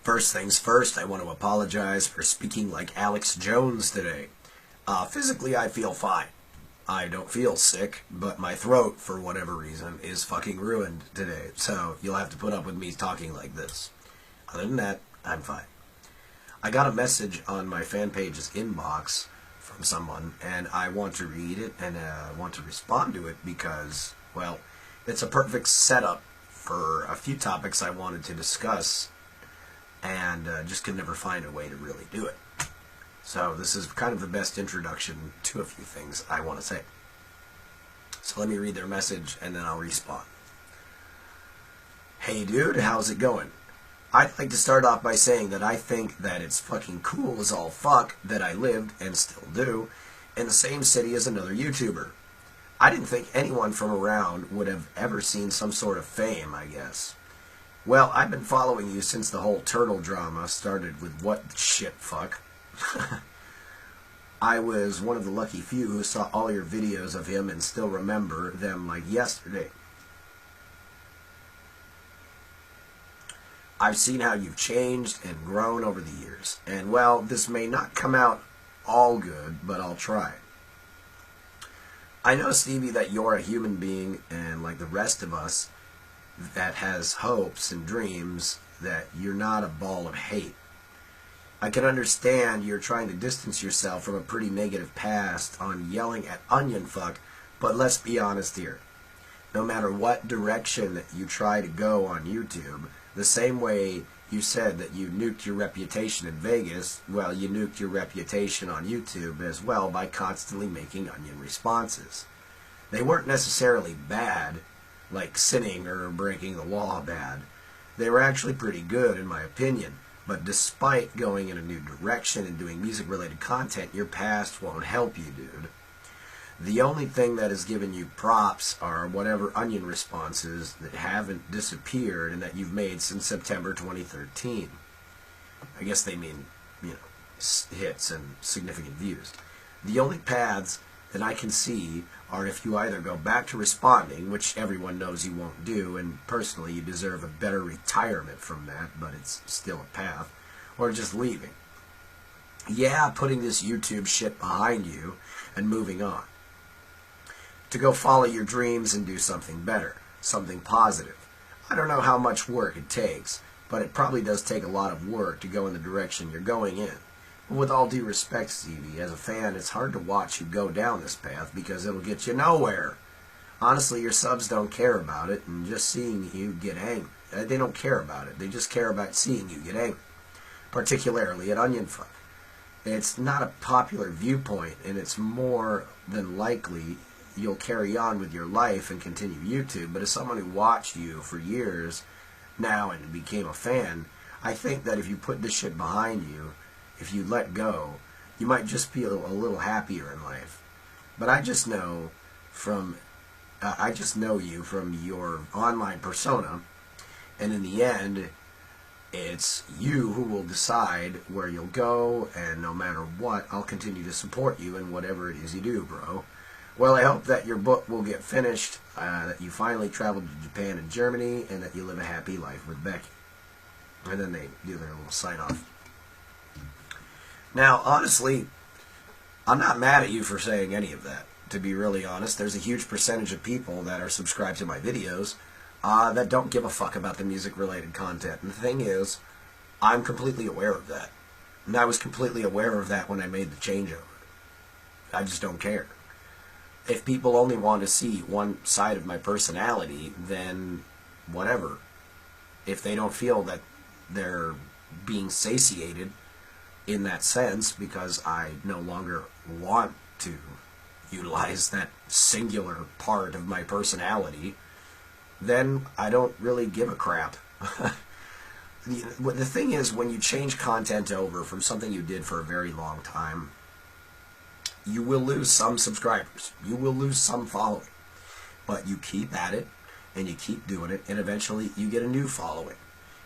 First things first, I want to apologize for speaking like Alex Jones today. Physically, I feel fine. I don't feel sick, but my throat, for whatever reason, is fucking ruined today, so you'll have to put up with me talking like this. Other than that, I'm fine. I got a message on my fan page's inbox from someone, and I want to read it and want to respond to it because, well, it's a perfect setup for a few topics I wanted to discuss, and just could never find a way to really do it. So this is kind of the best introduction to a few things I want to say. So let me read their message and then I'll respond. Hey dude, how's it going? I'd like to start off by saying that I think that it's fucking cool as all fuck that I lived, and still do, in the same city as another YouTuber. I didn't think anyone from around would have ever seen some sort of fame, I guess. Well, I've been following you since the whole turtle drama started with what the shit fuck. I was one of the lucky few who saw all your videos of him and still remember them like yesterday. I've seen how you've changed and grown over the years, and well, this may not come out all good, but I'll try. I know, Stevie, that you're a human being, and like the rest of us, that has hopes and dreams, that you're not a ball of hate. I can understand you're trying to distance yourself from a pretty negative past on yelling at onion fuck, but let's be honest here. No matter what direction you try to go on YouTube, the same way you said that you nuked your reputation in Vegas, well, you nuked your reputation on YouTube as well by constantly making onion responses. They weren't necessarily bad, like sinning or breaking the law bad. They were actually pretty good in my opinion, but despite going in a new direction and doing music-related content, your past won't help you, dude. The only thing that has given you props are whatever onion responses that haven't disappeared and that you've made since September 2013. I guess they mean, hits and significant views. The only paths that I can see are if you either go back to responding, which everyone knows you won't do, and personally you deserve a better retirement from that, but it's still a path, or just leaving. Yeah, putting this YouTube shit behind you and moving on. To go follow your dreams and do something better, something positive. I don't know how much work it takes, but it probably does take a lot of work to go in the direction you're going in. But with all due respect, Stevie, as a fan, it's hard to watch you go down this path because it'll get you nowhere. Honestly, your subs don't care about it, and just seeing you get angry. They don't care about it. They just care about seeing you get angry, particularly at Onion Fuck. It's not a popular viewpoint, and it's more than likely you'll carry on with your life and continue YouTube, but as someone who watched you for years now and became a fan, I think that if you put this shit behind you, if you let go, you might just feel a little happier in life. But I just know you from your online persona, and in the end, it's you who will decide where you'll go, and no matter what, I'll continue to support you in whatever it is you do, bro. Well, I hope that your book will get finished, that you finally traveled to Japan and Germany, and that you live a happy life with Becky. And then they do their little sign-off. Now, honestly, I'm not mad at you for saying any of that. To be really honest, there's a huge percentage of people that are subscribed to my videos that don't give a fuck about the music-related content. And the thing is, I'm completely aware of that. And I was completely aware of that when I made the changeover. I just don't care. If people only want to see one side of my personality, then whatever. If they don't feel that they're being satiated in that sense because I no longer want to utilize that singular part of my personality, then I don't really give a crap. The thing is, when you change content over from something you did for a very long time, you will lose some subscribers. You will lose some following. But you keep at it, and you keep doing it, and eventually you get a new following.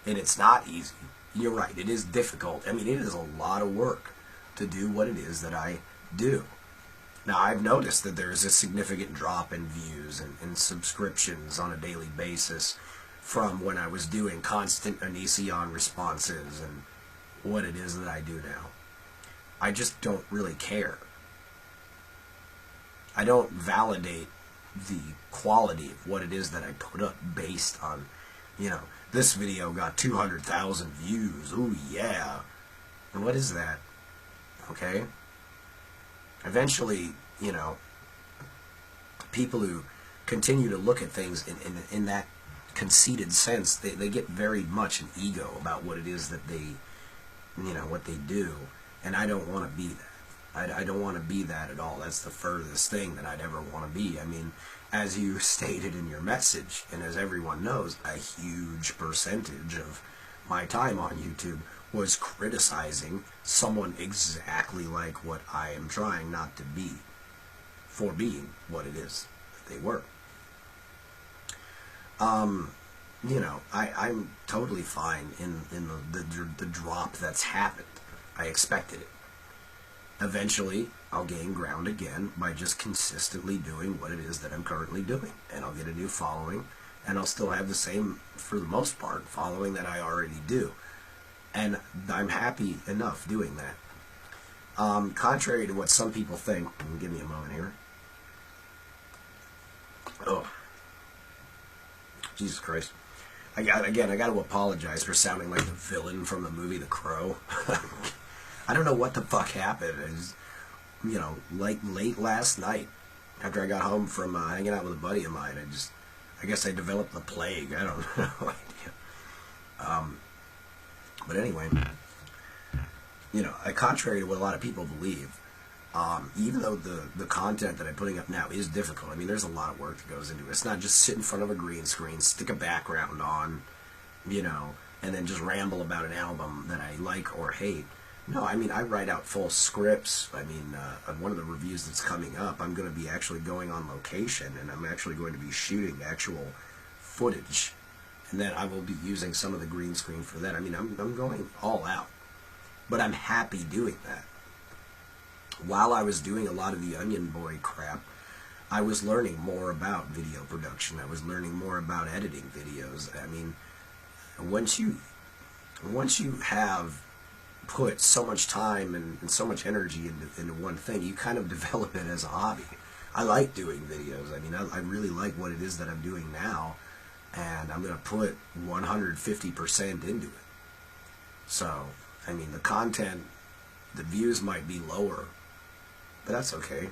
And it's not easy. You're right, it is difficult. I mean, it is a lot of work to do what it is that I do. Now, I've noticed that there's a significant drop in views and subscriptions on a daily basis from when I was doing constant Onision responses and what it is that I do now. I just don't really care. I don't validate the quality of what it is that I put up based on, you know, this video got 200,000 views. Ooh, yeah. And what is that? Okay? Eventually, you know, people who continue to look at things in that conceited sense, they get very much an ego about what it is that they, you know, what they do. And I don't want to be that. I don't want to be that at all. That's the furthest thing that I'd ever want to be. I mean, as you stated in your message, and as everyone knows, a huge percentage of my time on YouTube was criticizing someone exactly like what I am trying not to be, for being what it is that they were. You know, I'm totally fine in the drop that's happened. I expected it. Eventually, I'll gain ground again by just consistently doing what it is that I'm currently doing. And I'll get a new following, and I'll still have the same, for the most part, following that I already do. And I'm happy enough doing that. Contrary to what some people think, give me a moment here. Oh, Jesus Christ. I got to apologize for sounding like the villain from the movie The Crow. I don't know what the fuck happened. It was, you know, like late last night, after I got home from hanging out with a buddy of mine, I guess I developed the plague. I don't know. But anyway, you know, contrary to what a lot of people believe, even though the content that I'm putting up now is difficult, I mean, there's a lot of work that goes into it. It's not just sit in front of a green screen, stick a background on, you know, and then just ramble about an album that I like or hate. No, I mean, I write out full scripts. I mean, on one of the reviews that's coming up, I'm going to be actually going on location, and I'm actually going to be shooting actual footage. And then I will be using some of the green screen for that. I mean, I'm going all out. But I'm happy doing that. While I was doing a lot of the Onion Boy crap, I was learning more about video production. I was learning more about editing videos. I mean, once you have put so much time and so much energy into one thing, you kind of develop it as a hobby. I like doing videos. I mean, I really like what it is that I'm doing now, and I'm going to put 150% into it. So, I mean, the content, the views might be lower, but that's okay,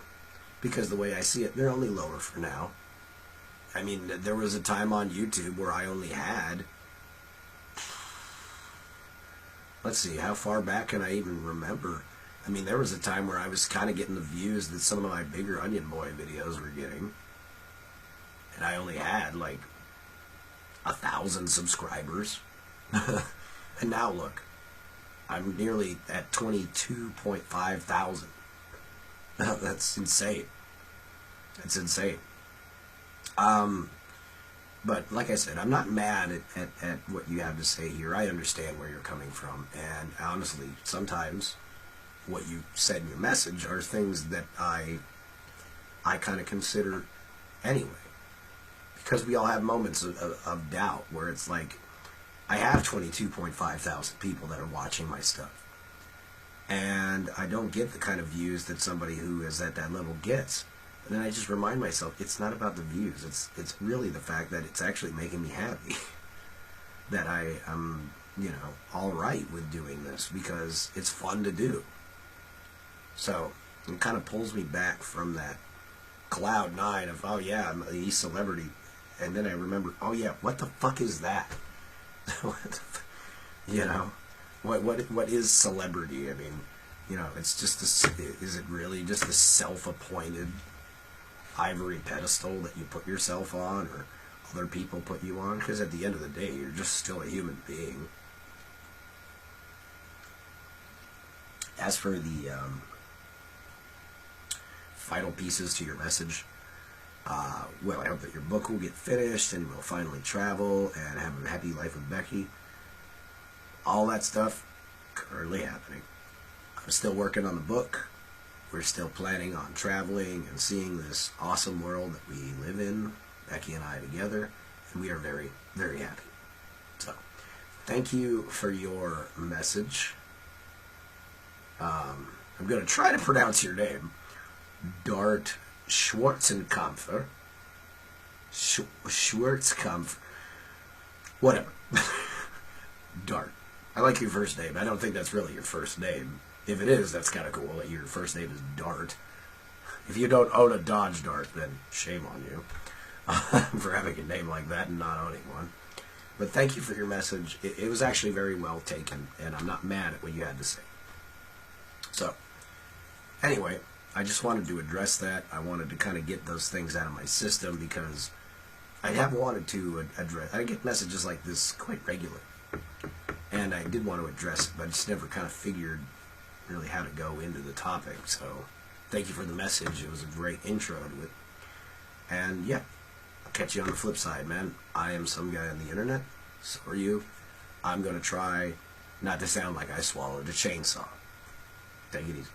because the way I see it, they're only lower for now. I mean, there was a time on YouTube where I only had, let's see, how far back can I even remember? I mean, there was a time where I was kind of getting the views that some of my bigger Onion Boy videos were getting. And I only had, like, 1,000 subscribers. And now, look, I'm nearly at 22.5 thousand. That's insane. That's insane. But like I said, I'm not mad at what you have to say here. I understand where you're coming from. And honestly, sometimes what you said in your message are things that I kind of consider anyway. Because we all have moments of doubt where it's like, I have 22.5 thousand people that are watching my stuff. And I don't get the kind of views that somebody who is at that level gets. And then I just remind myself, it's not about the views. It's really the fact that it's actually making me happy. That I am, you know, all right with doing this because it's fun to do. So it kind of pulls me back from that cloud nine of, oh yeah, I'm a celebrity. And then I remember, oh yeah, what the fuck is that? You know, what is celebrity? I mean, you know, it's just is it really just a self-appointed ivory pedestal that you put yourself on, or other people put you on? Because at the end of the day, you're just still a human being. As for the final pieces to your message, well, I hope that your book will get finished and we'll finally travel and have a happy life with Becky. All that stuff currently happening. I'm still working on the book. We're still planning on traveling and seeing this awesome world that we live in, Becky and I together, we are very, very happy. So, thank you for your message. I'm going to try to pronounce your name. Dart Schwarzenkampfer. Schwarzenkampfer. Whatever. Dart. I like your first name. I don't think that's really your first name. If it is, that's kind of cool that your first name is Dart. If you don't own a Dodge Dart, then shame on you for having a name like that and not owning one. But thank you for your message. It was actually very well taken, and I'm not mad at what you had to say. So, anyway, I just wanted to address that. I wanted to kind of get those things out of my system because I have wanted to address. I get messages like this quite regularly, and I did want to address it, but I just never kind of figured really how to go into the topic. So, thank you for the message. It was a great intro to it. And yeah, I'll catch you on the flip side, man. I am some guy on the internet. So are you. I'm going to try not to sound like I swallowed a chainsaw. Take it easy.